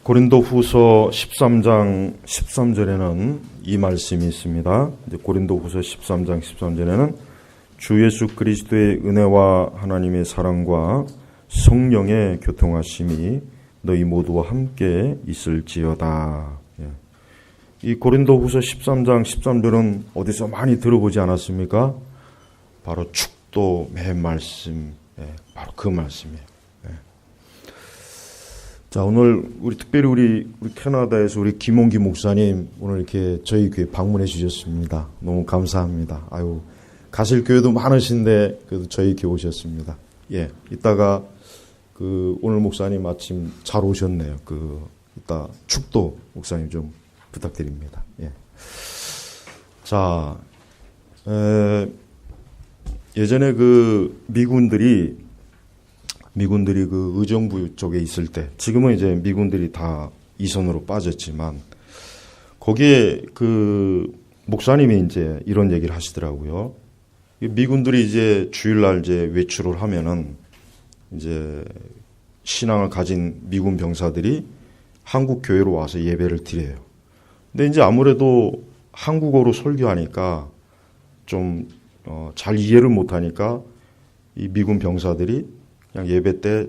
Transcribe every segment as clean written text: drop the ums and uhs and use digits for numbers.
고린도후서 13장 13절에는 이 말씀이 있습니다. 고린도후서 13장 13절에는 주 예수 그리스도의 은혜와 하나님의 사랑과 성령의 교통하심이 너희 모두와 함께 있을지어다. 이 고린도후서 13장 13절은 어디서 많이 들어보지 않았습니까? 바로 축도 맨 말씀, 바로 그 말씀이에요. 자, 오늘 특별히 우리 캐나다에서 우리 김홍기 목사님 오늘 이렇게 저희 교회 방문해 주셨습니다. 너무 감사합니다. 아유, 가실 교회도 많으신데 그래도 저희 교회 오셨습니다. 이따가 오늘 목사님 마침 잘 오셨네요. 이따 축도 목사님 좀 부탁드립니다. 자, 예전에 미군들이 의정부 쪽에 있을 때, 지금은 이제 미군들이 다 이선으로 빠졌지만, 거기에 목사님이 이제 이런 얘기를 하시더라고요. 미군들이 이제 주일날 이제 외출을 하면은, 이제 신앙을 가진 미군 병사들이 한국 교회로 와서 예배를 드려요. 근데 이제 아무래도 한국어로 설교하니까 좀, 잘 이해를 못하니까 이 미군 병사들이 그냥 예배 때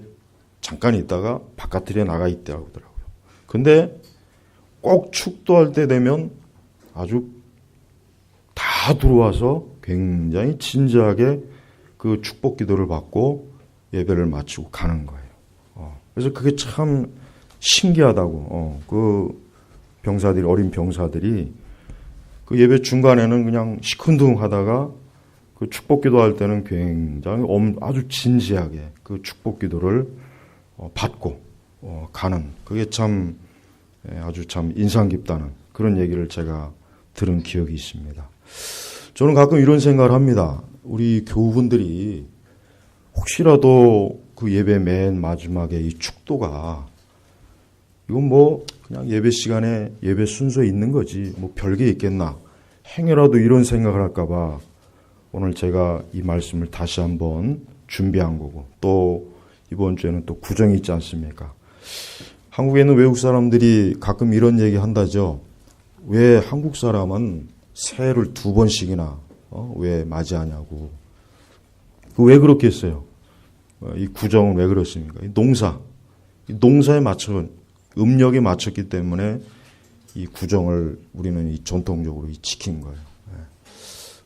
잠깐 있다가 바깥에 나가 있더라고요. 근데 꼭 축도할 때 되면 아주 다 들어와서 굉장히 진지하게 그 축복 기도를 받고 예배를 마치고 가는 거예요. 그래서 그게 참 신기하다고. 병사들이, 어린 병사들이 그 예배 중간에는 그냥 시큰둥하다가 그 축복 기도할 때는 굉장히 아주 진지하게 그 축복 기도를 받고 가는, 그게 참 아주 참 인상 깊다는 그런 얘기를 제가 들은 기억이 있습니다. 저는 가끔 이런 생각을 합니다. 우리 교우분들이 혹시라도 그 예배 맨 마지막에 이 축도가 이건 그냥 예배 시간에 예배 순서에 있는 거지 별게 있겠나, 행여라도 이런 생각을 할까봐 오늘 제가 이 말씀을 다시 한번 준비한 거고, 또 이번 주에는 또 구정이 있지 않습니까? 한국에 있는 외국 사람들이 가끔 이런 얘기 한다죠. 왜 한국 사람은 새해를 2번씩이나 왜 맞이하냐고. 왜 그렇게 했어요? 이 구정은 왜 그렇습니까? 이 농사에 맞춰, 음력에 맞췄기 때문에 이 구정을 우리는 전통적으로 지킨 거예요.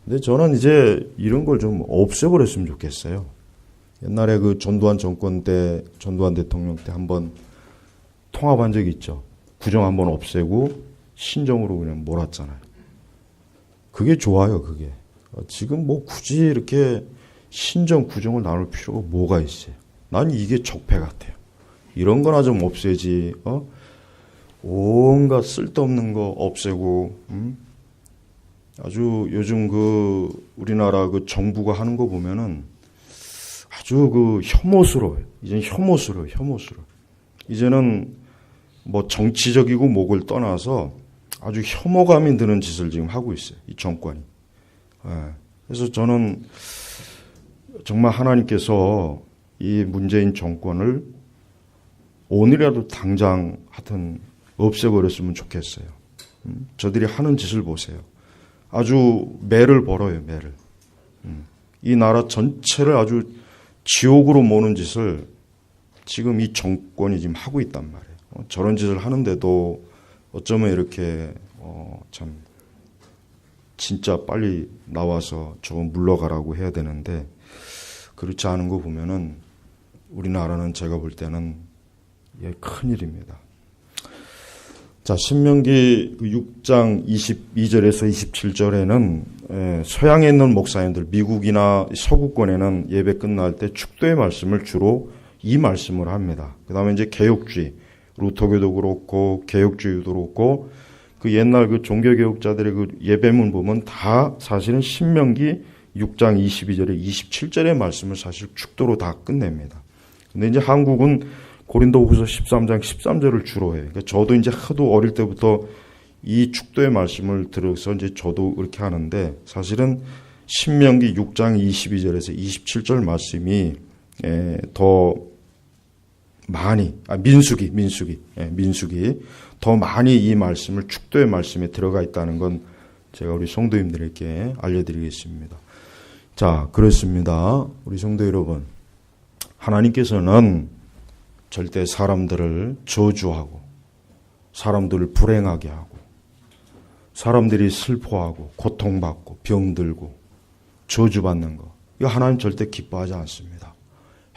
근데 저는 이제 이런 걸 좀 없애버렸으면 좋겠어요. 옛날에 전두환 정권 때, 전두환 대통령 때 한번 통합한 적이 있죠. 구정 한번 없애고 신정으로 그냥 몰았잖아요. 그게 좋아요, 그게. 지금 굳이 이렇게 신정, 구정을 나눌 필요가 뭐가 있어요. 난 이게 적폐 같아요. 이런 거나 좀 없애지, 온갖 쓸데없는 거 없애고, 아주 요즘 우리나라 정부가 하는 거 보면은 아주 혐오스러워요. 이제는 혐오스러워요. 이제는 정치적이고 목을 떠나서 아주 혐오감이 드는 짓을 지금 하고 있어요. 이 정권이. 그래서 저는 정말 하나님께서 이 문재인 정권을 오늘이라도 당장 하여튼 없애버렸으면 좋겠어요. 저들이 하는 짓을 보세요. 아주 매를 벌어요, 매를. 이 나라 전체를 아주 지옥으로 모는 짓을 지금 이 정권이 지금 하고 있단 말이에요. 저런 짓을 하는데도 어쩌면 이렇게 참 진짜 빨리 나와서 저거 물러가라고 해야 되는데 그렇지 않은 거 보면은 우리나라는 제가 볼 때는 큰일입니다. 자, 신명기 6장 22절에서 27절에는 서양에 있는 목사님들, 미국이나 서구권에는 예배 끝날 때 축도의 말씀을 주로 이 말씀을 합니다. 그 다음에 이제 개혁주의, 루터교도 그렇고 개혁주의도 그렇고 옛날 종교개혁자들의 예배문 보면 다 사실은 신명기 6장 22절에 27절의 말씀을 사실 축도로 다 끝냅니다. 근데 이제 한국은 고린도후서 13장 13절을 주로 해요. 그러니까 저도 이제 하도 어릴 때부터 이 축도의 말씀을 들어서 이제 저도 그렇게 하는데 사실은 신명기 6장 22절에서 27절 말씀이 더 많이, 민수기 더 많이 이 말씀을 축도의 말씀에 들어가 있다는 건 제가 우리 성도님들에게 알려드리겠습니다. 자, 그렇습니다. 우리 성도 여러분, 하나님께서는 절대 사람들을 저주하고 사람들을 불행하게 하고 사람들이 슬퍼하고 고통받고 병들고 저주받는 거, 이거 하나님 절대 기뻐하지 않습니다.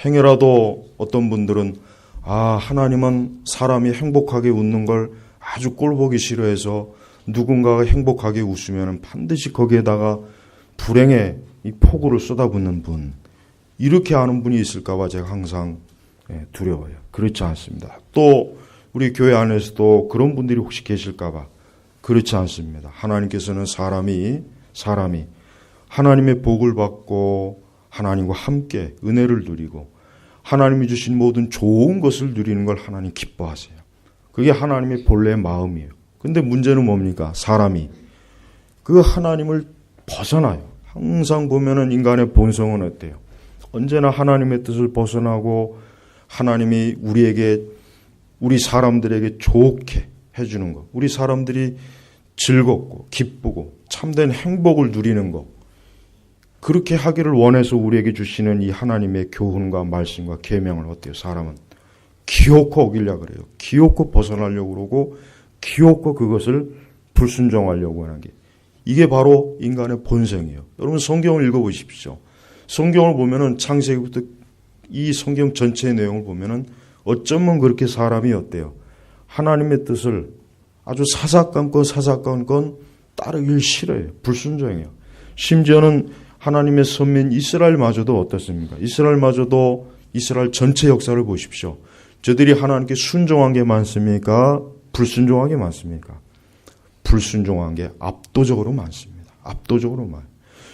행여라도 어떤 분들은 하나님은 사람이 행복하게 웃는 걸 아주 꼴보기 싫어해서 누군가가 행복하게 웃으면 반드시 거기에다가 불행의 이 폭우를 쏟아붓는 분, 이렇게 하는 분이 있을까 봐 제가 항상 두려워요. 그렇지 않습니다. 또 우리 교회 안에서도 그런 분들이 혹시 계실까 봐 그렇지 않습니다. 하나님께서는 사람이 하나님의 복을 받고 하나님과 함께 은혜를 누리고 하나님이 주신 모든 좋은 것을 누리는 걸 하나님 기뻐하세요. 그게 하나님의 본래의 마음이에요. 근데 문제는 뭡니까? 사람이 그 하나님을 벗어나요. 항상 보면은 인간의 본성은 어때요? 언제나 하나님의 뜻을 벗어나고 하나님이 우리 사람들에게 좋게 해주는 것, 우리 사람들이 즐겁고 기쁘고 참된 행복을 누리는 것, 그렇게 하기를 원해서 우리에게 주시는 이 하나님의 교훈과 말씀과 계명을 어때요? 사람은 기어코 어기려고 그래요. 기어코 벗어나려고 그러고 기어코 그것을 불순종하려고 하는 게, 이게 바로 인간의 본성이에요. 여러분 성경을 읽어보십시오. 성경을 보면은 창세기부터 이 성경 전체의 내용을 보면은 어쩌면 그렇게 사람이 어때요? 하나님의 뜻을 아주 사사건건 따르길 싫어해요. 불순종해요. 심지어는 하나님의 선민 이스라엘마저도 어떻습니까? 이스라엘 전체 역사를 보십시오. 저들이 하나님께 순종한 게 많습니까? 불순종한 게 많습니까? 불순종한 게 압도적으로 많습니다. 압도적으로 많아요.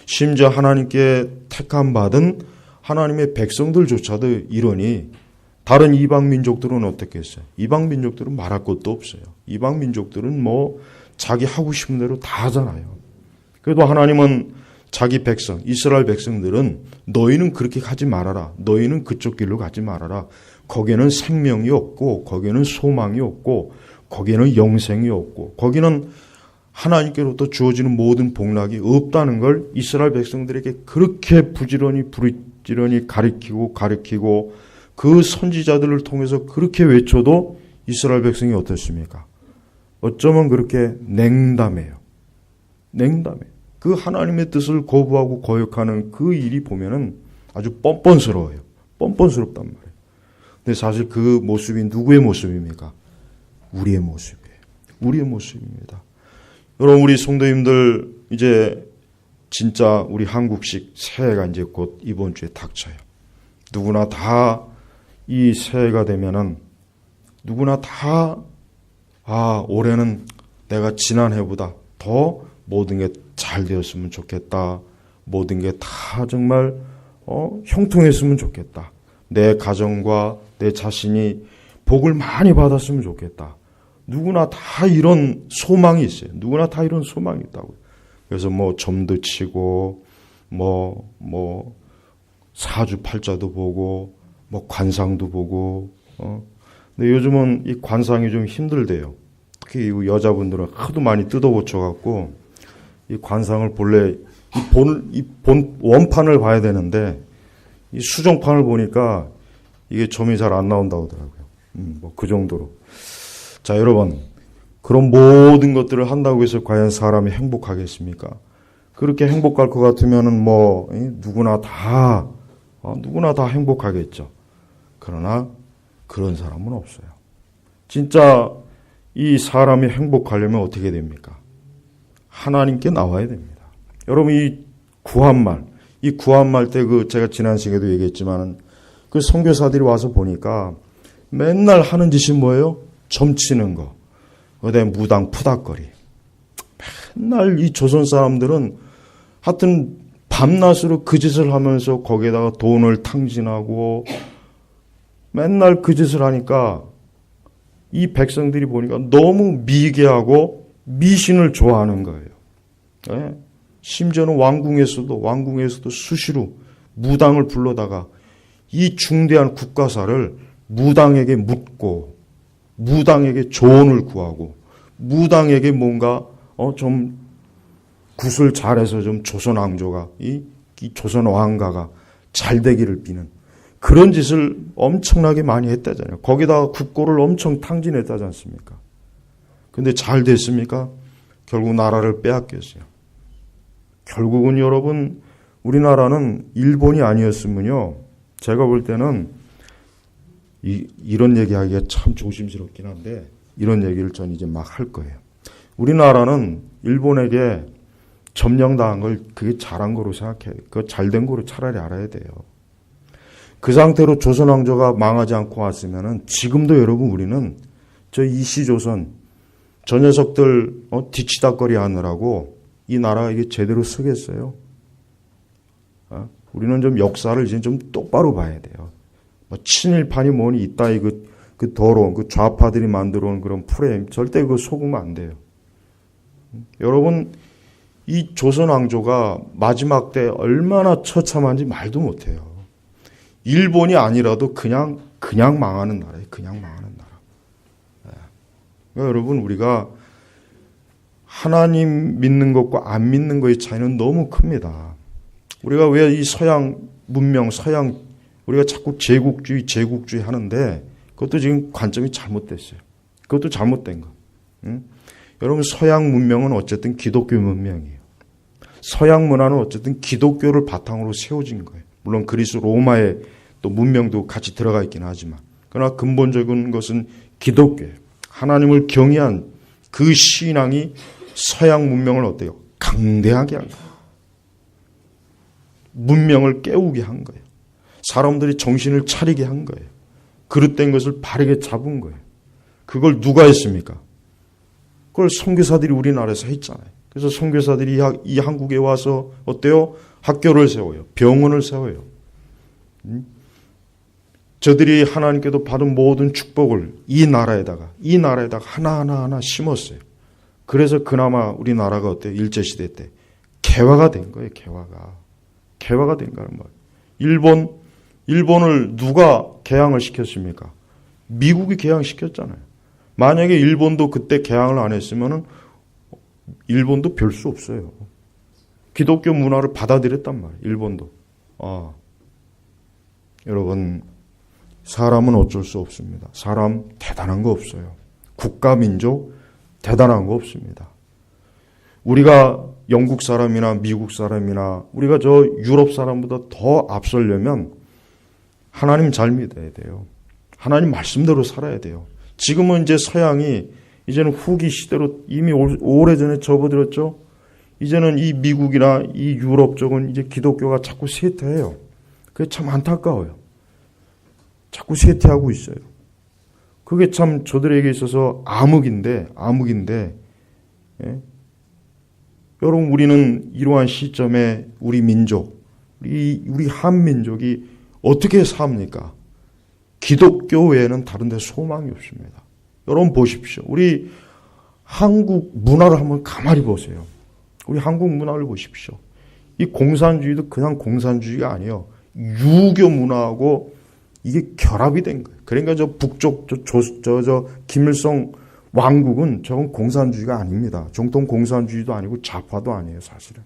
심지어 하나님께 택함 받은 하나님의 백성들조차도 이러니 다른 이방 민족들은 어떻게 했어요? 이방 민족들은 말할 것도 없어요. 이방 민족들은 자기 하고 싶은 대로 다 하잖아요. 그래도 하나님은 자기 백성, 이스라엘 백성들은 너희는 그렇게 가지 말아라. 너희는 그쪽 길로 가지 말아라. 거기에는 생명이 없고 거기에는 소망이 없고 거기에는 영생이 없고 거기는 하나님께로부터 주어지는 모든 복락이 없다는 걸 이스라엘 백성들에게 그렇게 부지런히 가르치고 그 선지자들을 통해서 그렇게 외쳐도 이스라엘 백성이 어떻습니까? 어쩌면 그렇게 냉담해요. 그 하나님의 뜻을 거부하고 거역하는 그 일이 보면은 아주 뻔뻔스러워요. 뻔뻔스럽단 말이에요. 근데 사실 그 모습이 누구의 모습입니까? 우리의 모습이에요. 우리의 모습입니다. 여러분, 우리 성도님들 이제 진짜 우리 한국식 새해가 이제 곧 이번 주에 닥쳐요. 누구나 다 이 새해가 되면은 누구나 다 올해는 내가 지난해보다 더 모든 게 잘 되었으면 좋겠다. 모든 게 다 정말 형통했으면 좋겠다. 내 가정과 내 자신이 복을 많이 받았으면 좋겠다. 누구나 다 이런 소망이 있어요. 누구나 다 이런 소망이 있다고요. 그래서 점도 치고 사주팔자도 보고 관상도 보고 근데 요즘은 이 관상이 좀 힘들대요. 특히 여자분들은 하도 많이 뜯어고쳐 갖고 이 관상을 본래 본 원판을 봐야 되는데 이 수정판을 보니까 이게 점이 잘 안 나온다고 하더라고요. 그 정도로. 자, 여러분, 그런 모든 것들을 한다고 해서 과연 사람이 행복하겠습니까? 그렇게 행복할 것 같으면은 누구나 다 행복하겠죠. 그러나 그런 사람은 없어요. 진짜 이 사람이 행복하려면 어떻게 됩니까? 하나님께 나와야 됩니다. 여러분, 이 구한말 때 제가 지난 시간에도 얘기했지만 그 선교사들이 와서 보니까 맨날 하는 짓이 뭐예요? 점치는 거, 그다음에 무당 푸닥거리. 맨날 이 조선 사람들은 하여튼 밤낮으로 그 짓을 하면서 거기에다가 돈을 탕진하고 맨날 그 짓을 하니까 이 백성들이 보니까 너무 미개하고 미신을 좋아하는 거예요. 네? 심지어는 왕궁에서도 수시로 무당을 불러다가 이 중대한 국가사를 무당에게 묻고 무당에게 조언을 구하고 무당에게 뭔가 좀 굿을 잘해서 좀 조선 왕조가 이 조선 왕가가 잘 되기를 비는 그런 짓을 엄청나게 많이 했다잖아요. 거기다가 국고를 엄청 탕진했다지 않습니까? 근데 잘 됐습니까? 결국 나라를 빼앗겼어요. 결국은 여러분 우리나라는 일본이 아니었으면요. 제가 볼 때는 이런 얘기하기가 참 조심스럽긴 한데 이런 얘기를 전 이제 막 할 거예요. 우리나라는 일본에게 점령당한 걸 그게 잘한 거로 생각해요. 그거 잘된 거로 차라리 알아야 돼요. 그 상태로 조선 왕조가 망하지 않고 왔으면은 지금도 여러분 우리는 저 이시조선 저 녀석들 뒤치다거리 하느라고 이 나라가 이게 제대로 서겠어요. 우리는 좀 역사를 이제 좀 똑바로 봐야 돼요. 뭐 친일판이 뭐니 이따위 그 더러운 그 좌파들이 만들어 온 그런 프레임 절대 그거 속으면 안 돼요. 여러분 이 조선 왕조가 마지막 때 얼마나 처참한지 말도 못해요. 일본이 아니라도 그냥 망하는 나라예요. 그냥 망하는 나라. 그러니까 여러분 우리가 하나님 믿는 것과 안 믿는 것의 차이는 너무 큽니다. 우리가 왜 이 서양 문명, 우리가 자꾸 제국주의 하는데 그것도 지금 관점이 잘못됐어요. 그것도 잘못된 거. 여러분 서양 문명은 어쨌든 기독교 문명이에요. 서양 문화는 어쨌든 기독교를 바탕으로 세워진 거예요. 물론 그리스 로마의 또 문명도 같이 들어가 있긴 하지만 그러나 근본적인 것은 기독교예요. 하나님을 경외한 그 신앙이 서양 문명을 어때요? 강대하게 한 거예요. 문명을 깨우게 한 거예요. 사람들이 정신을 차리게 한 거예요. 그릇된 것을 바르게 잡은 거예요. 그걸 누가 했습니까? 그걸 선교사들이 우리나라에서 했잖아요. 그래서 선교사들이 이 한국에 와서 어때요? 학교를 세워요. 병원을 세워요. 저들이 하나님께도 받은 모든 축복을 이 나라에다가 하나하나 심었어요. 그래서 그나마 우리나라가 어때요? 일제시대 때 개화가 된 거예요. 개화가 된 거란 말이에요. 일본을 누가 개항을 시켰습니까? 미국이 개항시켰잖아요. 만약에 일본도 그때 개항을 안 했으면은 일본도 별 수 없어요. 기독교 문화를 받아들였단 말이에요. 일본도. 여러분 사람은 어쩔 수 없습니다. 사람 대단한 거 없어요. 국가 민족 대단한 거 없습니다. 우리가 영국 사람이나 미국 사람이나 우리가 저 유럽 사람보다 더 앞서려면 하나님 잘 믿어야 돼요. 하나님 말씀대로 살아야 돼요. 지금은 이제 서양이 이제는 후기 시대로 이미 오래전에 접어들었죠. 이제는 이 미국이나 이 유럽 쪽은 이제 기독교가 자꾸 쇠퇴해요. 그게 참 안타까워요. 자꾸 쇠퇴하고 있어요. 그게 참 저들에게 있어서 암흑인데 예? 여러분 우리는 이러한 시점에 우리 민족, 우리 한민족이 어떻게 삽니까? 기독교 외에는 다른 데 소망이 없습니다. 여러분 보십시오. 우리 한국 문화를 한번 가만히 보세요. 우리 한국 문화를 보십시오. 이 공산주의도 그냥 공산주의가 아니에요. 유교 문화하고 이게 결합이 된 거예요. 그러니까 저 북쪽 저 김일성 왕국은 저건 공산주의가 아닙니다. 정통 공산주의도 아니고 좌파도 아니에요, 사실은.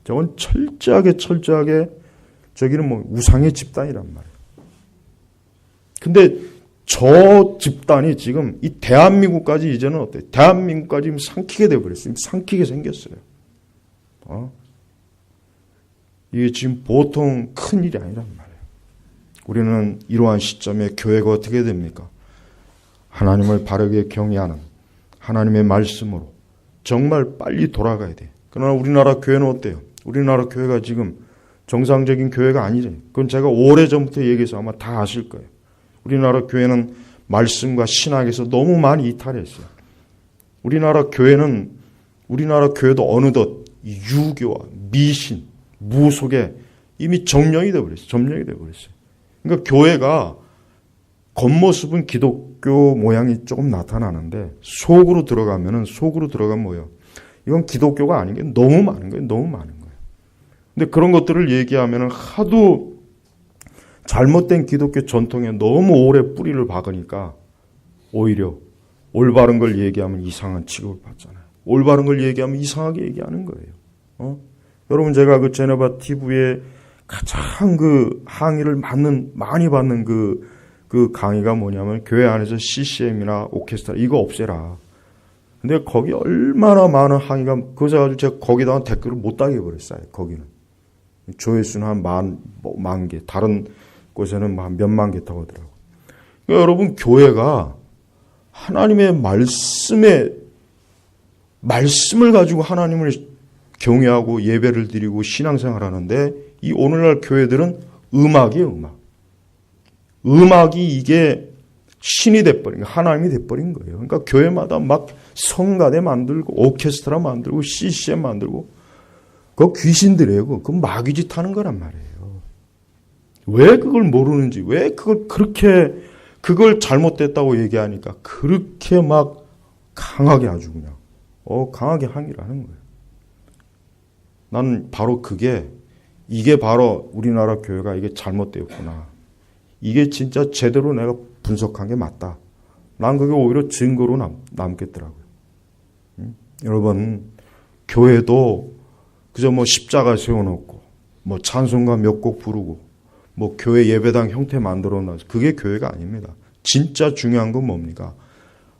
저건 철저하게 저기는 뭐 우상의 집단이란 말이에요. 근데 저 집단이 지금 이 대한민국까지 이제는 어때요? 대한민국까지 지금 삼키게 돼버렸어요. 삼키게 생겼어요. 이게 지금 보통 큰 일이 아니란 말이에요. 우리는 이러한 시점에 교회가 어떻게 됩니까? 하나님을 바르게 경외하는 하나님의 말씀으로 정말 빨리 돌아가야 돼. 그러나 우리나라 교회는 어때요? 우리나라 교회가 지금 정상적인 교회가 아니래요. 그건 제가 오래전부터 얘기해서 아마 다 아실 거예요. 우리나라 교회는 말씀과 신학에서 너무 많이 이탈했어요. 우리나라 교회도 어느덧 유교와 미신, 무속에 이미 점령이 되어버렸어요. 그러니까 교회가 겉모습은 기독교 모양이 조금 나타나는데 속으로 들어가면 뭐예요? 이건 기독교가 아닌 게 너무 많은 거예요. 근데 그런 것들을 얘기하면 하도 잘못된 기독교 전통에 너무 오래 뿌리를 박으니까 오히려 올바른 걸 얘기하면 이상한 취급을 받잖아요. 올바른 걸 얘기하면 이상하게 얘기하는 거예요. 여러분, 제가 그 제네바 TV에 가장 그 항의를 많이 받는 그 강의가 뭐냐면, 교회 안에서 CCM이나 오케스트라 이거 없애라. 근데 거기 얼마나 많은 항의가, 그래서 가지고 제가 거기다가 댓글을 못 달게 버렸어요. 거기는 조회수는 한 만 개, 다른 곳에는 한 몇만 개 타고 하더라고요. 그러니까 여러분, 교회가 하나님의 말씀을 가지고 하나님을 경외하고 예배를 드리고 신앙생활 하는데, 이 오늘날 교회들은 음악이에요, 음악이 이게 신이 돼버린 거예요. 하나님이 돼버린 거예요. 그러니까 교회마다 막 성가대 만들고 오케스트라 만들고 CCM 만들고, 그거 귀신들이에요. 그거 마귀짓 하는 거란 말이에요. 왜 그걸 모르는지, 왜 그걸 잘못됐다고 얘기하니까 그렇게 막 강하게 아주 그냥 강하게 항의를 하는 거예요. 나는 바로 이게 바로 우리나라 교회가 이게 잘못되었구나. 이게 진짜 제대로 내가 분석한 게 맞다. 난 그게 오히려 증거로 남겠더라고요. 여러분, 교회도 그저 뭐 십자가 세워놓고 뭐 찬송가 몇 곡 부르고 뭐 교회 예배당 형태 만들어놔서 그게 교회가 아닙니다. 진짜 중요한 건 뭡니까?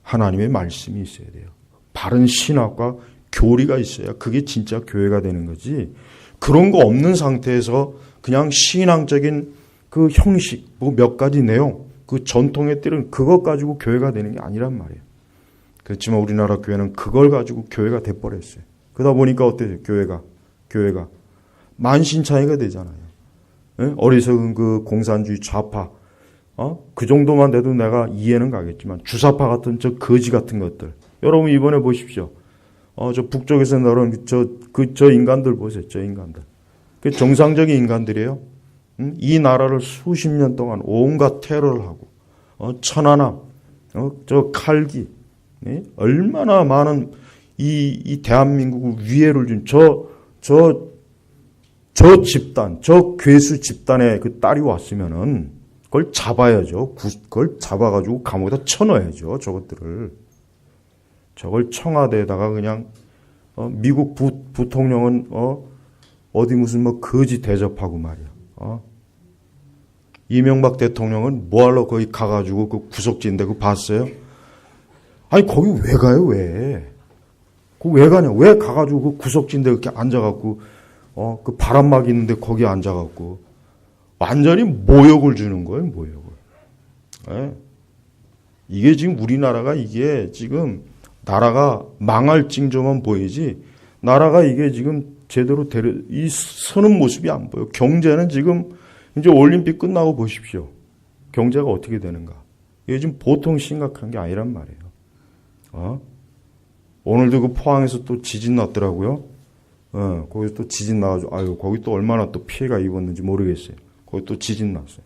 하나님의 말씀이 있어야 돼요. 바른 신학과 교리가 있어야 그게 진짜 교회가 되는 거지. 그런 거 없는 상태에서 그냥 신앙적인 그 형식, 뭐 몇 가지 내용, 그 전통에 따른 그것 가지고 교회가 되는 게 아니란 말이에요. 그렇지만 우리나라 교회는 그걸 가지고 교회가 돼버렸어요. 그러다 보니까 어때요? 교회가 만신창이가 되잖아요. 예? 어리석은 그 공산주의 좌파, 그 정도만 돼도 내가 이해는 가겠지만 주사파 같은 저 거지 같은 것들. 여러분 이번에 보십시오. 저 북쪽에서 나온 저 인간들 보세요. 저 인간들. 그 정상적인 인간들이에요. 이 나라를 수십 년 동안 온갖 테러를 하고, 천안함, 저 칼기, 예? 얼마나 많은 이 대한민국을 위해를 준 저 집단, 저 괴수 집단의 그 딸이 왔으면은 그걸 잡아야죠. 그걸 잡아가지고 감옥에다 쳐넣어야죠. 저것들을. 저걸 청와대에다가 그냥 미국 부통령은 어디 무슨 뭐 거지 대접하고 말이야. 이명박 대통령은 뭐하러 거기 가가지고 그 구석지인데 그거 봤어요? 아니 거기 왜 가요? 왜? 그 왜 가냐? 왜 가가지고 그 구석지인데 이렇게 앉아갖고 그 바람막 있는데 거기 앉아갖고 완전히 모욕을 주는 거예요. 모욕을. 네. 이게 지금 우리나라가 이게 지금 나라가 망할 징조만 보이지 나라가 이게 지금 제대로 이 서는 모습이 안 보여. 경제는 지금 이제 올림픽 끝나고 보십시오. 경제가 어떻게 되는가. 이게 지금 보통 심각한 게 아니란 말이에요. 오늘도 그 포항에서 또 지진 났더라고요. 거기 또 지진 나가지고, 거기 또 얼마나 또 피해가 입었는지 모르겠어요. 거기 또 지진 났어요.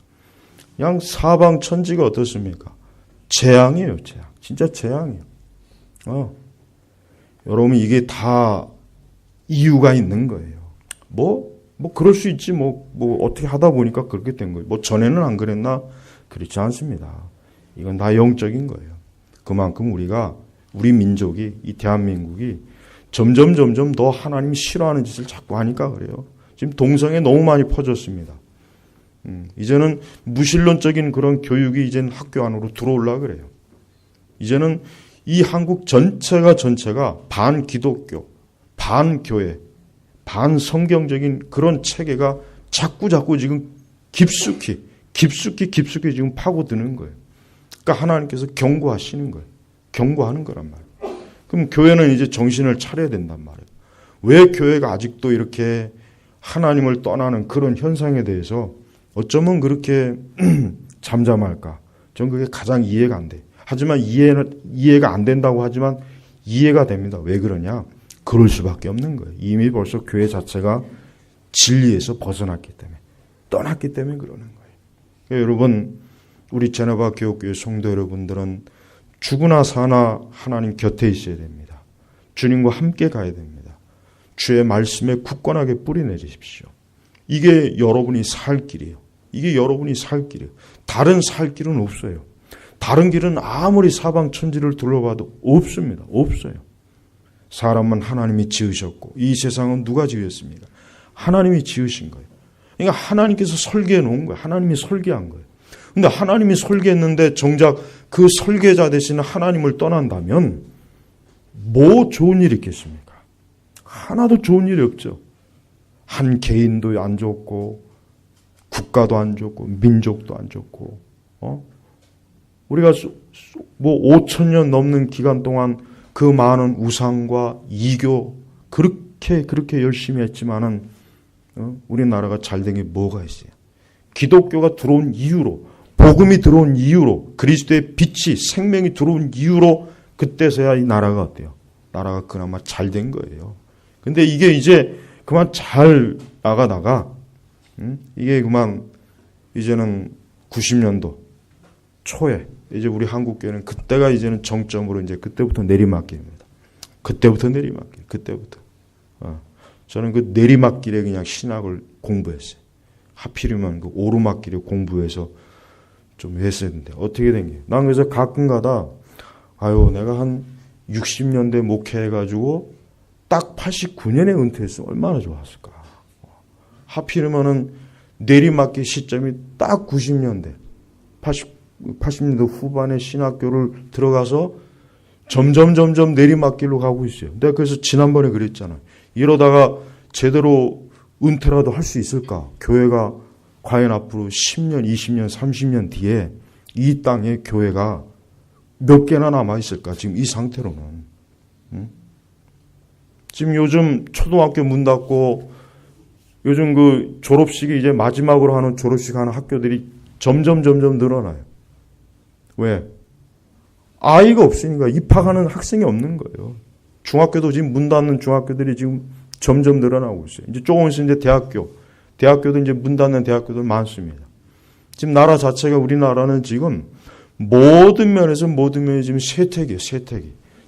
그냥 사방 천지가 어떻습니까? 재앙이에요, 재앙. 진짜 재앙이에요. 여러분, 이게 다 이유가 있는 거예요. 뭐, 그럴 수 있지, 어떻게 하다 보니까 그렇게 된 거예요. 뭐, 전에는 안 그랬나? 그렇지 않습니다. 이건 다 영적인 거예요. 그만큼 우리 민족이, 이 대한민국이 점점 더 하나님 싫어하는 짓을 자꾸 하니까 그래요. 지금 동성애 너무 많이 퍼졌습니다. 이제는 무신론적인 그런 교육이 이제는 학교 안으로 들어오려고 그래요. 이제는 이 한국 전체가 반 기독교, 반 교회, 반 성경적인 그런 체계가 자꾸 지금 깊숙이 지금 파고드는 거예요. 그러니까 하나님께서 경고하시는 거예요. 경고하는 거란 말이에요. 그럼 교회는 이제 정신을 차려야 된단 말이에요. 왜 교회가 아직도 이렇게 하나님을 떠나는 그런 현상에 대해서 어쩌면 그렇게 잠잠할까? 전 그게 가장 이해가 안 돼. 하지만 이해가 안 된다고 하지만 이해가 됩니다. 왜 그러냐? 그럴 수밖에 없는 거예요. 이미 벌써 교회 자체가 진리에서 벗어났기 때문에, 떠났기 때문에 그러는 거예요. 그러니까 여러분, 우리 제네바 교육교회 성도 여러분들은 죽으나 사나 하나님 곁에 있어야 됩니다. 주님과 함께 가야 됩니다. 주의 말씀에 굳건하게 뿌리 내리십시오. 이게 여러분이 살 길이에요. 이게 여러분이 살 길이에요. 다른 살 길은 없어요. 다른 길은 아무리 사방천지를 둘러봐도 없습니다. 없어요. 사람은 하나님이 지으셨고 이 세상은 누가 지으셨습니까? 하나님이 지으신 거예요. 그러니까 하나님께서 설계해 놓은 거예요. 하나님이 설계한 거예요. 근데 하나님이 설계했는데 정작 그 설계자 대신 하나님을 떠난다면 뭐 좋은 일이 있겠습니까? 하나도 좋은 일이 없죠. 한 개인도 안 좋고 국가도 안 좋고 민족도 안 좋고 우리가 뭐 5,000년 넘는 기간 동안 그 많은 우상과 이교 그렇게 열심히 했지만은 우리나라가 잘된 게 뭐가 있어요? 기독교가 들어온 이유로, 복음이 들어온 이유로, 그리스도의 빛이 생명이 들어온 이유로 그때서야 이 나라가 어때요? 나라가 그나마 잘된 거예요. 근데 이게 이제 그만 잘 나가다가 이게 그만 이제는 90년도 초에 이제 우리 한국교회는 그때가 이제는 정점으로 이제 그때부터 내리막길입니다. 그때부터. 저는 그 내리막길에 그냥 신학을 공부했어요. 하필이면 그 오르막길에 공부해서 좀 했었는데 어떻게 된 게? 난 그래서 가끔가다 내가 한 60년대 목회해가지고 딱 89년에 은퇴했으면 얼마나 좋았을까. 하필이면은 내리막길 시점이 딱 90년대, 80년대 후반에 신학교를 들어가서 점점 내리막길로 가고 있어요. 내가 그래서 지난번에 그랬잖아요. 이러다가 제대로 은퇴라도 할 수 있을까? 교회가 과연 앞으로 10년, 20년, 30년 뒤에 이 땅에 교회가 몇 개나 남아있을까? 지금 이 상태로는. 지금 요즘 초등학교 문 닫고 요즘 그 졸업식이 이제 마지막으로 하는 졸업식 하는 학교들이 점점 늘어나요. 왜? 아이가 없으니까 입학하는 학생이 없는 거예요. 중학교도 지금 문 닫는 중학교들이 지금 점점 늘어나고 있어요. 이제 조금 있으면 이제 대학교도 이제 문 닫는 대학교들 많습니다. 지금 나라 자체가 우리나라는 지금 모든 면에서 지금 세태기예요.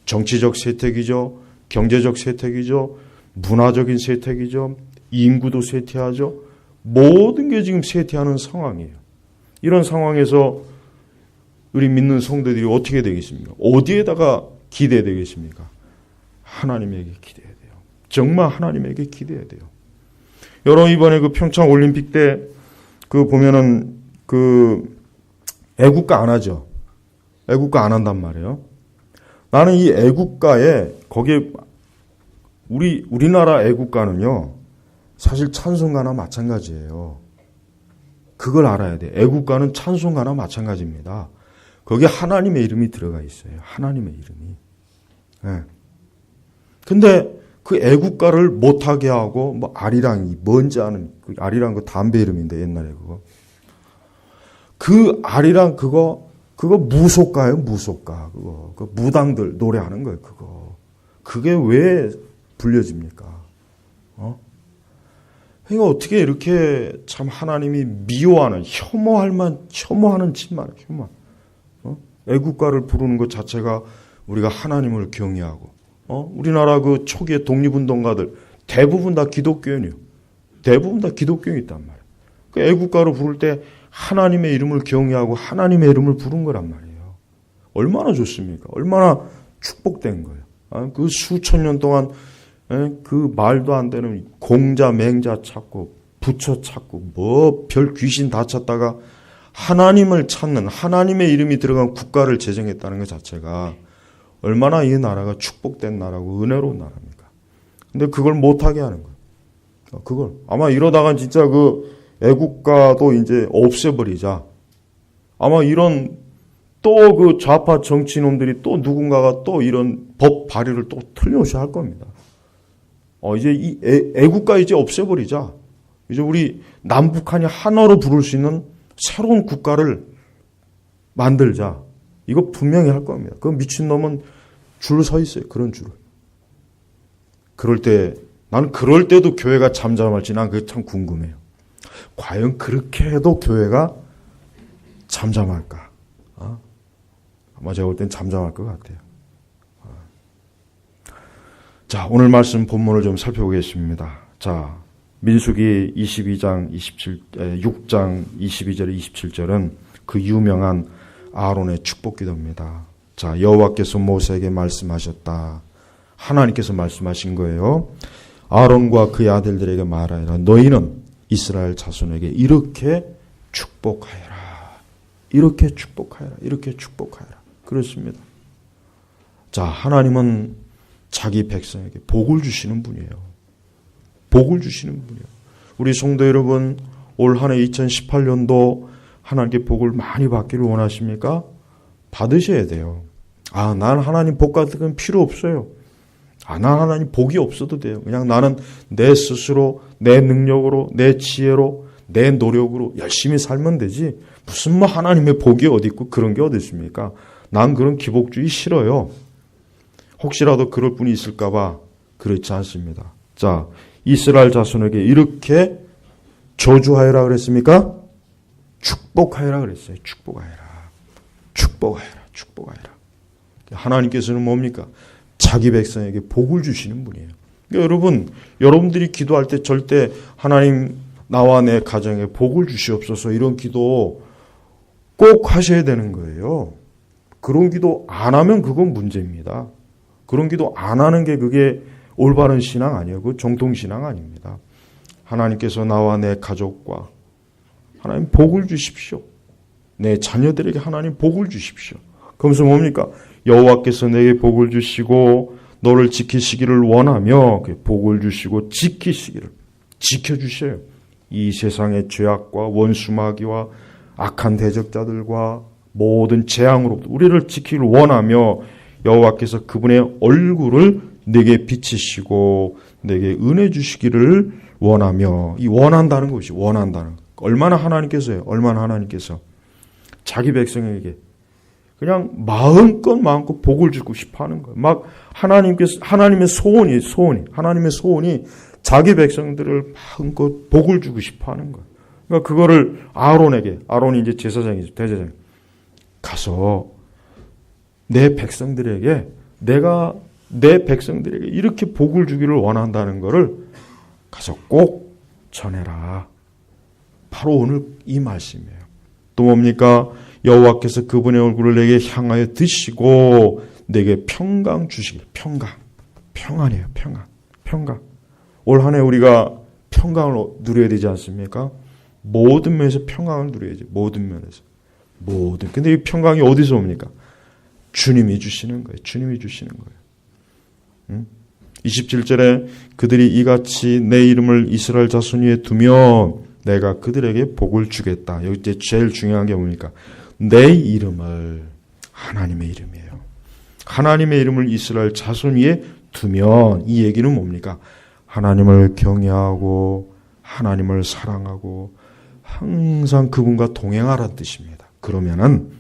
정치적 세태기죠. 경제적 세태기죠. 문화적인 세태기죠. 인구도 쇠퇴하죠. 모든 게 지금 쇠퇴하는 상황이에요. 이런 상황에서 우리 믿는 성도들이 어떻게 되겠습니까? 어디에다가 기대야 되겠습니까? 하나님에게 기대해야 돼요. 정말 하나님에게 기대해야 돼요. 여러분 이번에 그 평창 올림픽 때 그 보면은 그 애국가 안 하죠. 애국가 안 한단 말이에요. 나는 이 애국가에 거기에 우리나라 애국가는요. 사실 찬송가나 마찬가지예요. 그걸 알아야 돼. 애국가는 찬송가나 마찬가지입니다. 거기에 하나님의 이름이 들어가 있어요. 하나님의 이름이. 네. 근데 그 애국가를 못하게 하고 뭐 아리랑이 뭔지 아는 그 아리랑 그 담배 이름인데 옛날에 그거. 그 아리랑 그거 무속가예요. 무속가. 그거. 그 무당들 노래하는 거예요. 그거. 그게 왜 불려집니까? 그러니까 어떻게 이렇게 참 하나님이 미워하는 혐오하는 짓만 혐오. 애국가를 부르는 것 자체가 우리가 하나님을 경외하고 우리나라 그 초기의 독립운동가들 대부분 다 기독교인이에요. 대부분 다 기독교인이 있단 말이에요. 그 애국가를 부를 때 하나님의 이름을 경외하고 하나님의 이름을 부른 거란 말이에요. 얼마나 좋습니까? 얼마나 축복된 거예요. 그 수천 년 동안 그 말도 안 되는 공자 맹자 찾고 부처 찾고 뭐 별 귀신 다 찾다가 하나님을 찾는 하나님의 이름이 들어간 국가를 제정했다는 것 자체가 얼마나 이 나라가 축복된 나라고 은혜로운 나라입니까? 근데 그걸 못하게 하는 거예요. 그걸 아마 이러다가 진짜 그 애국가도 이제 없애버리자. 아마 이런 또 그 좌파 정치인놈들이 또 누군가가 또 이런 법 발의를 또 틀림없이 할 겁니다. 이제 이 애국가 이제 없애버리자. 이제 우리 남북한이 하나로 부를 수 있는 새로운 국가를 만들자. 이거 분명히 할 겁니다. 그 미친놈은 줄 서 있어요. 그런 줄을. 나는 그럴 때도 교회가 잠잠할지 난 그게 참 궁금해요. 과연 그렇게 해도 교회가 잠잠할까? 아마 제가 볼 땐 잠잠할 것 같아요. 자, 오늘 말씀 본문을 좀 살펴보겠습니다. 자, 민수기 6장 22절 27절은 그 유명한 아론의 축복 기도입니다. 자, 여호와께서 모세에게 말씀하셨다. 하나님께서 말씀하신 거예요. 아론과 그의 아들들에게 말하여라. 너희는 이스라엘 자손에게 이렇게 축복하여라. 이렇게 축복하여라. 이렇게 축복하여라. 그렇습니다. 자, 하나님은 자기 백성에게 복을 주시는 분이에요. 복을 주시는 분이에요. 우리 성도 여러분, 올 한 해 2018년도 하나님께 복을 많이 받기를 원하십니까? 받으셔야 돼요. 아, 난 하나님 복 같은 건 필요 없어요. 아, 난 하나님 복이 없어도 돼요. 그냥 나는 내 스스로, 내 능력으로, 내 지혜로, 내 노력으로 열심히 살면 되지. 무슨 뭐 하나님의 복이 어디 있고 그런 게 어디 있습니까? 난 그런 기복주의 싫어요. 혹시라도 그럴 분이 있을까 봐 그렇지 않습니다. 자, 이스라엘 자손에게 이렇게 저주하여라 그랬습니까? 축복하여라 그랬어요. 축복하여라. 축복하여라. 축복하여라. 하나님께서는 뭡니까? 자기 백성에게 복을 주시는 분이에요. 그러니까 여러분, 여러분들이 기도할 때 절대 하나님 나와 내 가정에 복을 주시옵소서 이런 기도 꼭 하셔야 되는 거예요. 그런 기도 안 하면 그건 문제입니다. 그런 기도 안 하는 게 그게 올바른 신앙 아니에요. 그 정통신앙 아닙니다. 하나님께서 나와 내 가족과 하나님 복을 주십시오. 내 자녀들에게 하나님 복을 주십시오. 그러면서 뭡니까? 여호와께서 내게 복을 주시고 너를 지키시기를 원하며 복을 주시고 지키시기를 지켜주셔요. 이 세상의 죄악과 원수마귀와 악한 대적자들과 모든 재앙으로부터 우리를 지키기를 원하며 여호와께서 그분의 얼굴을 내게 비치시고 내게 은혜 주시기를 원하며, 이 원한다는 것이 원한다는 것. 얼마나 하나님께서요. 얼마나 하나님께서 자기 백성에게 그냥 마음껏 복을 주고 싶어 하는 거예요. 막 하나님의 소원이 하나님의 소원이 자기 백성들을 마음껏 복을 주고 싶어 하는 거예요. 그러니까 그거를 아론이 이제 제사장이죠. 대제장. 가서 내 백성들에게 내가 내 백성들에게 이렇게 복을 주기를 원한다는 것을 가서 꼭 전해라. 바로 오늘 이 말씀이에요. 또 뭡니까? 여호와께서 그분의 얼굴을 내게 향하여 드시고 내게 평강 주시길. 평안이에요. 평강. 올 한 해 우리가 평강을 누려야 되지 않습니까? 모든 면에서 평강을 누려야지. 모든 면에서. 근데 이 평강이 어디서 옵니까? 주님이 주시는 거예요. 주님이 주시는 거예요. 27절에 그들이 이같이 내 이름을 이스라엘 자손 위에 두면 내가 그들에게 복을 주겠다. 여기 이제 제일 중요한 게 뭡니까? 내 이름을, 하나님의 이름이에요. 하나님의 이름을 이스라엘 자손 위에 두면 이 얘기는 뭡니까? 하나님을 경외하고 하나님을 사랑하고 항상 그분과 동행하라는 뜻입니다. 그러면은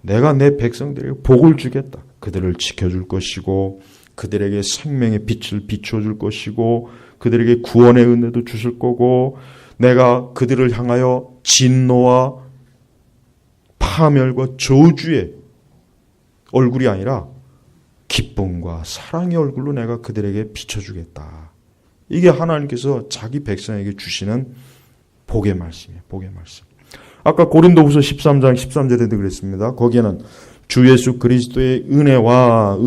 내가 내 백성들에게 복을 주겠다. 그들을 지켜줄 것이고 그들에게 생명의 빛을 비춰줄 것이고 그들에게 구원의 은혜도 주실 거고 내가 그들을 향하여 진노와 파멸과 저주의 얼굴이 아니라 기쁨과 사랑의 얼굴로 내가 그들에게 비춰주겠다. 이게 하나님께서 자기 백성에게 주시는 복의 말씀이에요. 복의 말씀. 아까 고린도후서 13장 13절에도 그랬습니다. 거기에는 주 예수 그리스도의 은혜와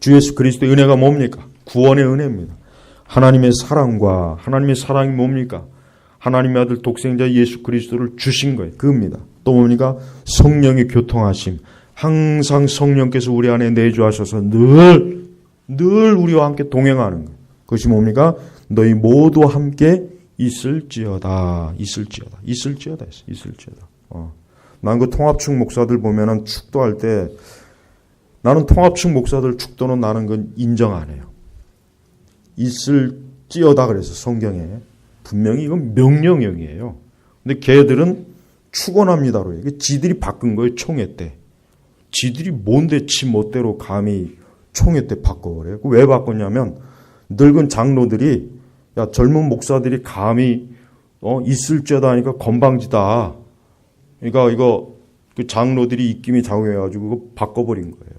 주 예수 그리스도의 은혜가 뭡니까? 구원의 은혜입니다. 하나님의 사랑이 뭡니까? 하나님의 아들 독생자 예수 그리스도를 주신 거예요. 그겁니다. 또 뭡니까? 성령의 교통하심. 항상 성령께서 우리 안에 내주하셔서 늘 우리와 함께 동행하는 거예요. 그것이 뭡니까? 너희 모두 함께 있을지어다. 난 그 통합축 목사들 보면은 축도할 때 나는 통합축 목사들 축도는 나는 건 인정 안 해요. 있을지어다 그래서 성경에 분명히 이건 명령형이에요. 근데 걔들은 축원합니다로 이게 지들이 바꾼 거예요. 총회 때. 지들이 뭔데 지 멋대로 감히 총회 때 바꿔버려요. 왜 바꿨냐면 늙은 장로들이 야 젊은 목사들이 감히 있을지어다 하니까 건방지다. 그러니까 이거 그 장로들이 입김이 작용해가지고 그거 바꿔버린 거예요.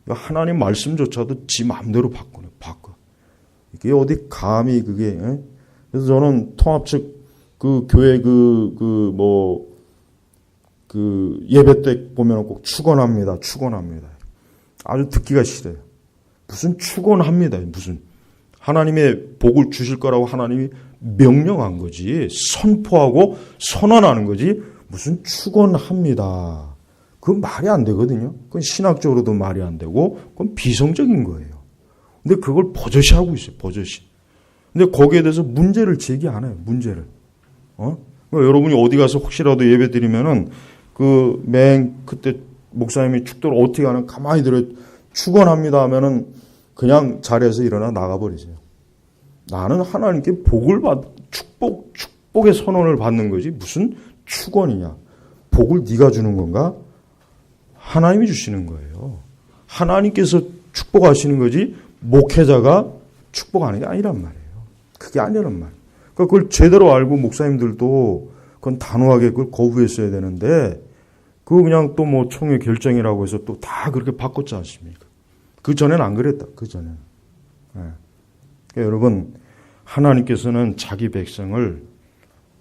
그러니까 하나님 말씀조차도 지 마음대로 바꿔. 이게 어디 감히 그게, 에? 그래서 저는 통합 측 그 교회 예배 때 보면 꼭 축원합니다. 아주 듣기가 싫어요. 무슨 축원합니다. 무슨. 하나님의 복을 주실 거라고 하나님이 명령한 거지. 선포하고 선언하는 거지. 무슨 축원합니다. 그건 말이 안 되거든요. 그건 신학적으로도 말이 안 되고 그건 비성적인 거예요. 근데 그걸 버젓이 하고 있어요. 버젓이. 근데 거기에 대해서 문제를 제기 안 해요. 문제를. 여러분이 어디 가서 혹시라도 예배 드리면은 그때 목사님이 축도를 어떻게 하는 가만히 들어 축원합니다 하면은 그냥 자리에서 일어나 나가버리세요. 나는 하나님께 복을 축복의 선언을 받는 거지 무슨 축원이냐. 복을 네가 주는 건가? 하나님이 주시는 거예요. 하나님께서 축복하시는 거지 목회자가 축복하는 게 아니란 말이에요. 그게 아니란 말이에요. 그러니까 그걸 제대로 알고 목사님들도 그건 단호하게 그걸 거부했어야 되는데 그거 그냥 또 뭐 총회 결정이라고 해서 또 다 그렇게 바꿨지 않습니까? 그 전에는 안 그랬다. 그 전에는. 네. 그러니까 여러분 하나님께서는 자기 백성을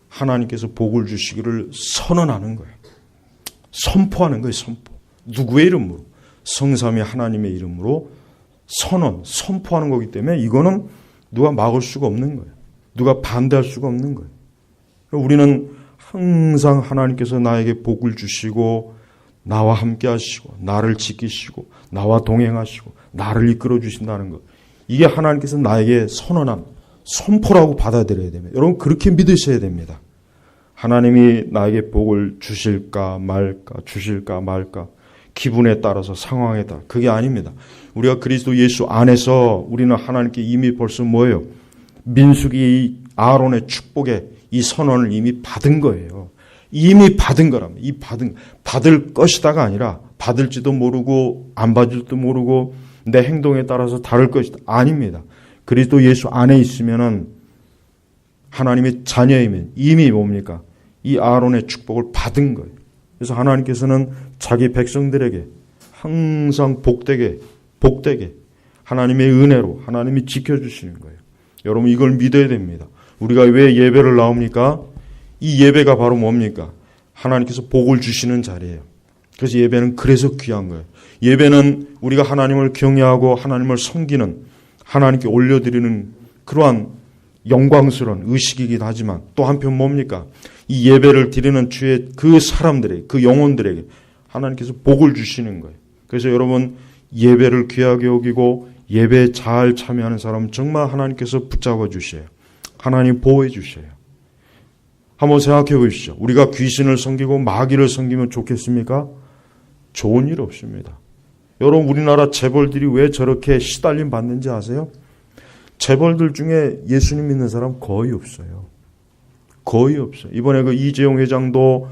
하나님께서 복을 주시기를 선언하는 거예요. 선포하는 거예요. 선포. 누구의 이름으로? 성삼위 하나님의 이름으로 선포하는 거기 때문에 이거는 누가 막을 수가 없는 거예요. 누가 반대할 수가 없는 거예요. 우리는 항상 하나님께서 나에게 복을 주시고 나와 함께 하시고 나를 지키시고 나와 동행하시고 나를 이끌어 주신다는 것. 이게 하나님께서 나에게 선언한 선포라고 받아들여야 됩니다. 여러분 그렇게 믿으셔야 됩니다. 하나님이 나에게 복을 주실까 말까 기분에 따라서 상황에 따라 그게 아닙니다. 우리가 그리스도 예수 안에서 우리는 하나님께 이미 벌써 뭐예요? 민수기 아론의 축복에 이 선언을 이미 받은 거예요. 이미 받은 거랍니다. 받을 것이다가 아니라 받을지도 모르고 안 받을지도 모르고 내 행동에 따라서 다를 것이다. 아닙니다. 그리스도 예수 안에 있으면은 하나님의 자녀이면 이미 뭡니까? 이 아론의 축복을 받은 거예요. 그래서 하나님께서는 자기 백성들에게 항상 복되게 하나님의 은혜로 하나님이 지켜주시는 거예요. 여러분 이걸 믿어야 됩니다. 우리가 왜 예배를 나옵니까? 이 예배가 바로 뭡니까? 하나님께서 복을 주시는 자리예요. 그래서 예배는 그래서 귀한 거예요. 예배는 우리가 하나님을 경외하고 하나님을 섬기는 하나님께 올려드리는 그러한 영광스러운 의식이긴 하지만 또 한편 뭡니까? 이 예배를 드리는 주의 그 사람들에게 그 영혼들에게 하나님께서 복을 주시는 거예요. 그래서 여러분 예배를 귀하게 여기고 예배에 잘 참여하는 사람은 정말 하나님께서 붙잡아 주셔요. 하나님 보호해 주셔요. 한번 생각해 보십시오. 우리가 귀신을 섬기고 마귀를 섬기면 좋겠습니까? 좋은 일 없습니다. 여러분 우리나라 재벌들이 왜 저렇게 시달림 받는지 아세요? 재벌들 중에 예수님 믿는 사람 거의 없어요. 거의 없어요. 이번에 그 이재용 회장도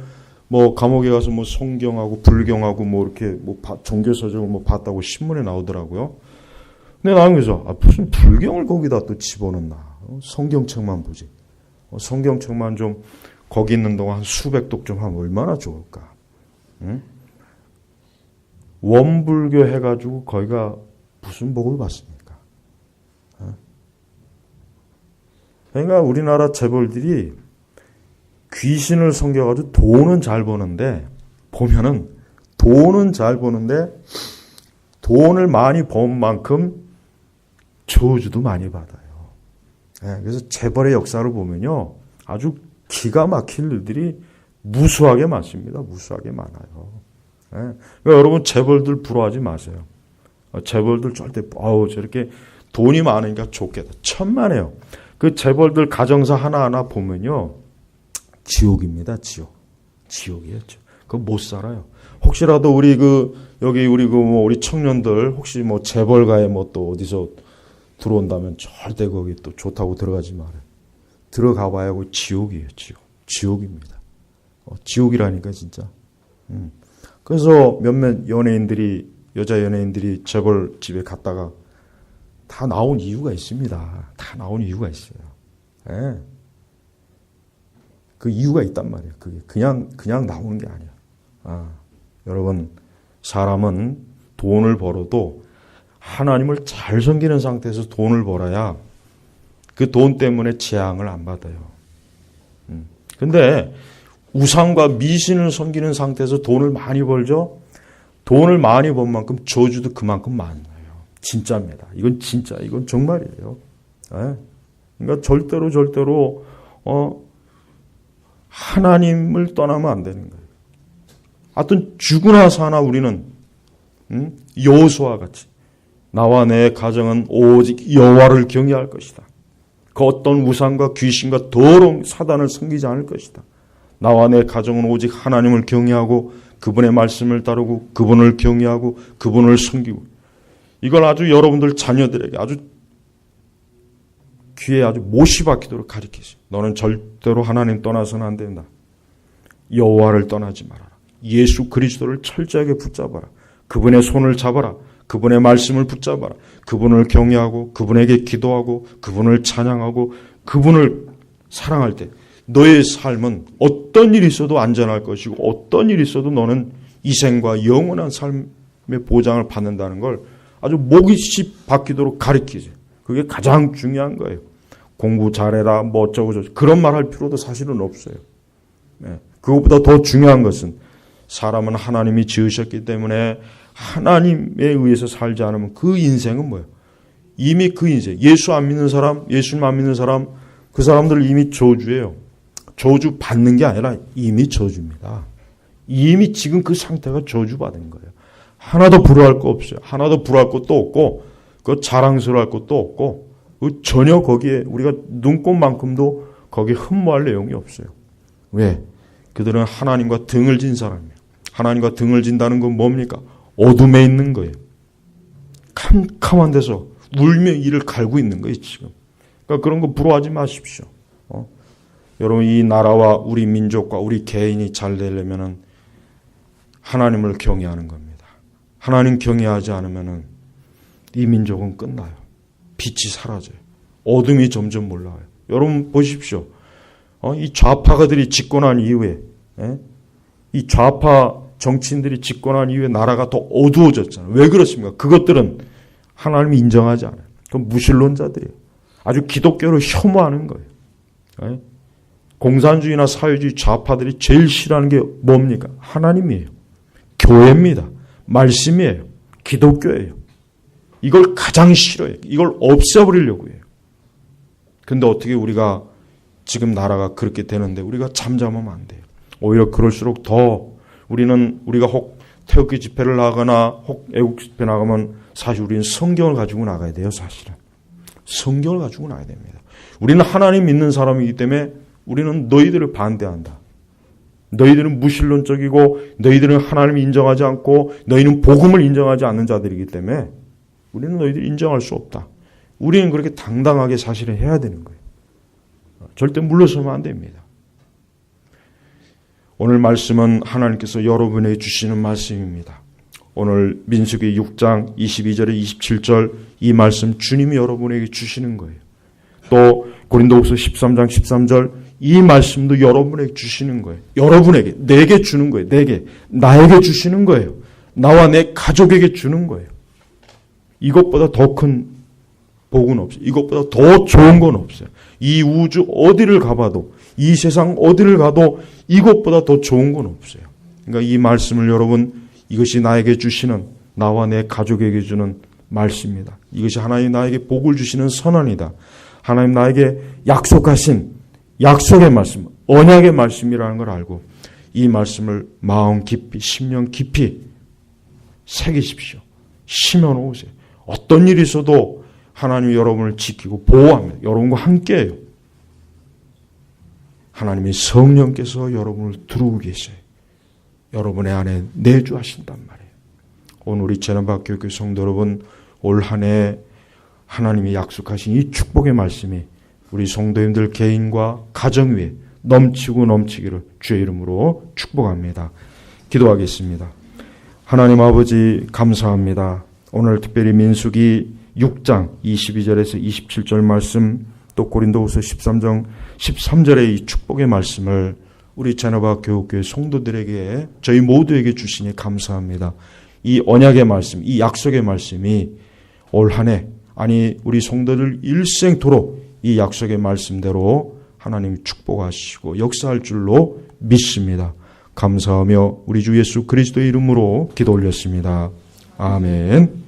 뭐 감옥에 가서 뭐 성경하고 불경하고 뭐 이렇게 뭐 종교 서적을 뭐 봤다고 신문에 나오더라고요. 근데 나는 그래서 무슨 불경을 거기다 또 집어넣나? 성경책만 보지. 성경책만 좀 거기 있는 동안 한 수백 독 좀 하면 얼마나 좋을까? 응? 원불교 해가지고 거기가 무슨 복을 받습니까? 그러니까 우리나라 재벌들이 귀신을 섬겨가지고 돈은 잘 버는데 보면은 돈은 잘 버는데 돈을 많이 번 만큼 저주도 많이 받아요. 그래서 재벌의 역사를 보면요 아주 기가 막힐 일들이 무수하게 많습니다. 무수하게 많아요. 그러니까 여러분 재벌들 부러워하지 마세요. 재벌들 절대 저렇게 돈이 많으니까 좋겠다. 천만에요. 그 재벌들 가정사 하나하나 보면요 지옥입니다. 지옥이었죠. 그거 못 살아요. 혹시라도 우리 우리 청년들 혹시 뭐 재벌가에 뭐 또 어디서 들어온다면 절대 거기 또 좋다고 들어가지 말아요. 들어가 봐야 그 지옥이에요. 지옥입니다. 지옥이라니까 진짜. 그래서 몇몇 여자 연예인들이 재벌 집에 갔다가 다 나온 이유가 있습니다. 다 나온 이유가 있어요. 네. 그 이유가 있단 말이에요. 그게 그냥 나오는 게 아니야. 여러분 사람은 돈을 벌어도 하나님을 잘 섬기는 상태에서 돈을 벌어야 그 돈 때문에 재앙을 안 받아요. 근데 우상과 미신을 섬기는 상태에서 돈을 많이 벌죠. 돈을 많이 번 만큼 저주도 그만큼 많아요. 진짜입니다. 이건 진짜, 이건 정말이에요. 그러니까 절대로 하나님을 떠나면 안 되는 거예요. 하여튼 죽으나 사나 우리는 여호수아와 같이 나와 내 가정은 오직 여호와를 경외할 것이다. 그 어떤 우상과 귀신과 더러운 사단을 섬기지 않을 것이다. 나와 내 가정은 오직 하나님을 경외하고 그분의 말씀을 따르고 그분을 경외하고 그분을 섬기고, 이걸 아주 여러분들 자녀들에게 아주 귀에 아주 못이 박히도록 가르치세요. 너는 절대로 하나님 떠나서는 안 된다. 여호와를 떠나지 말아라. 예수 그리스도를 철저하게 붙잡아라. 그분의 손을 잡아라. 그분의 말씀을 붙잡아라. 그분을 경외하고 그분에게 기도하고 그분을 찬양하고 그분을 사랑할 때 너의 삶은 어떤 일이 있어도 안전할 것이고 어떤 일이 있어도 너는 이생과 영원한 삶의 보장을 받는다는 걸 아주 목이 박히도록 가르치세요. 그게 가장 중요한 거예요. 공부 잘해라 뭐 어쩌고 저쩌고 그런 말 할 필요도 사실은 없어요. 그것보다 더 중요한 것은 사람은 하나님이 지으셨기 때문에 하나님에 의해서 살지 않으면 그 인생은 뭐예요? 이미 그 인생, 예수 안 믿는 사람, 예수님 안 믿는 사람, 그 사람들 이미 저주예요. 저주 받는 게 아니라 이미 저주입니다. 이미 지금 그 상태가 저주받은 거예요. 하나도 부러워할 거 없어요. 하나도 부러워할 것도 없고 그 자랑스러워할 것도 없고 전혀 거기에 우리가 눈꼽만큼도 거기에 흠모할 내용이 없어요. 왜? 그들은 하나님과 등을 진 사람이에요. 하나님과 등을 진다는 건 뭡니까? 어둠에 있는 거예요. 캄캄한 데서 울며 이를 갈고 있는 거예요, 지금. 그러니까 그런 거 부러워하지 마십시오. 여러분, 이 나라와 우리 민족과 우리 개인이 잘 되려면은 하나님을 경외하는 겁니다. 하나님 경외하지 않으면은 이 민족은 끝나요. 빛이 사라져요. 어둠이 점점 올라와요. 여러분 보십시오. 이 좌파가들이 집권한 이후에, 이 좌파 정치인들이 집권한 이후에 나라가 더 어두워졌잖아요. 왜 그렇습니까? 그것들은 하나님이 인정하지 않아요. 그건 무신론자들이에요. 아주 기독교를 혐오하는 거예요. 공산주의나 사회주의 좌파들이 제일 싫어하는 게 뭡니까? 하나님이에요. 교회입니다. 말씀이에요. 기독교예요. 이걸 가장 싫어해요. 이걸 없애버리려고 해요. 근데 어떻게 우리가 지금 나라가 그렇게 되는데 우리가 잠잠하면 안 돼요. 오히려 그럴수록 더 우리가 혹 태극기 집회를 나가거나 혹 애국 집회 나가면 사실 우리는 성경을 가지고 나가야 돼요. 사실은. 성경을 가지고 나가야 됩니다. 우리는 하나님 믿는 사람이기 때문에 우리는 너희들을 반대한다. 너희들은 무신론적이고 너희들은 하나님을 인정하지 않고 너희는 복음을 인정하지 않는 자들이기 때문에 우리는 너희들 인정할 수 없다. 우리는 그렇게 당당하게 사실은 해야 되는 거예요. 절대 물러서면 안 됩니다. 오늘 말씀은 하나님께서 여러분에게 주시는 말씀입니다. 오늘 민수기 6장 22절에 27절 이 말씀 주님이 여러분에게 주시는 거예요. 또 고린도후서 13장 13절 이 말씀도 여러분에게 주시는 거예요. 여러분에게, 내게 주는 거예요. 나에게 주시는 거예요. 나와 내 가족에게 주는 거예요. 이것보다 더 큰 복은 없어요. 이것보다 더 좋은 건 없어요. 이 우주 어디를 가봐도, 이 세상 어디를 가도 이것보다 더 좋은 건 없어요. 그러니까 이 말씀을 여러분, 이것이 나에게 주시는, 나와 내 가족에게 주는 말씀입니다. 이것이 하나님 나에게 복을 주시는 선언이다. 하나님 나에게 약속하신 약속의 말씀, 언약의 말씀이라는 걸 알고 이 말씀을 마음 깊이, 심령 깊이 새기십시오. 심어놓으세요. 어떤 일이 있어도 하나님이 여러분을 지키고 보호합니다. 여러분과 함께해요. 하나님의 성령께서 여러분을 두르고 계셔요. 여러분의 안에 내주하신단 말이에요. 오늘 우리 제남박교회 성도 여러분, 올 한 해 하나님이 약속하신 이 축복의 말씀이 우리 성도님들 개인과 가정 위에 넘치고 넘치기를 주의 이름으로 축복합니다. 기도하겠습니다. 하나님 아버지 감사합니다. 오늘 특별히 민수기 6장 22절에서 27절 말씀, 또 고린도후서 13장 13절의 이 축복의 말씀을 우리 제노바 교육교회 성도들에게, 저희 모두에게 주시니 감사합니다. 이 언약의 말씀, 이 약속의 말씀이 올 한 해, 아니 우리 성도들 일생토록 이 약속의 말씀대로 하나님이 축복하시고 역사할 줄로 믿습니다. 감사하며 우리 주 예수 그리스도의 이름으로 기도 올렸습니다. 아멘.